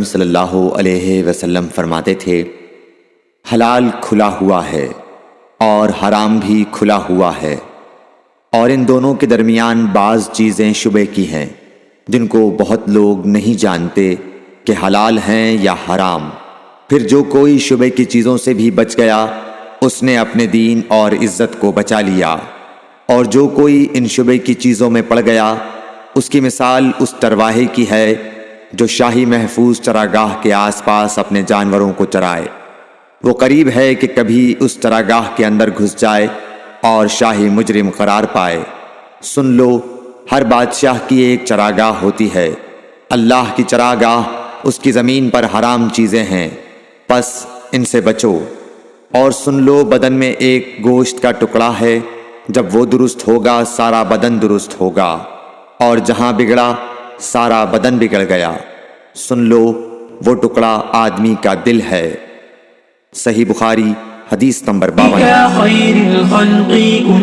صلی اللہ علیہ وسلم فرماتے تھے، حلال کھلا ہوا ہے اور حرام بھی کھلا ہوا ہے، اور ان دونوں کے درمیان بعض چیزیں شبے کی ہیں جن کو بہت لوگ نہیں جانتے کہ حلال ہیں یا حرام۔ پھر جو کوئی شبے کی چیزوں سے بھی بچ گیا اس نے اپنے دین اور عزت کو بچا لیا، اور جو کوئی ان شبے کی چیزوں میں پڑ گیا اس کی مثال اس چرواہے کی ہے جو شاہی محفوظ چراگاہ کے آس پاس اپنے جانوروں کو چرائے۔ وہ قریب ہے کہ کبھی اس چراگاہ کے اندر گھس جائے اور شاہی مجرم قرار پائے۔ سن لو، ہر بادشاہ کی ایک چراگاہ ہوتی ہے، اللہ کی چراگاہ اس کی زمین پر حرام چیزیں ہیں، پس ان سے بچو۔ اور سن لو، بدن میں ایک گوشت کا ٹکڑا ہے، جب وہ درست ہوگا سارا بدن درست ہوگا، اور جہاں بگڑا سارا بدن بگڑ گیا۔ سن لو، وہ ٹکڑا آدمی کا دل ہے۔ صحیح بخاری حدیث نمبر 52۔ خیر الخلق كلهم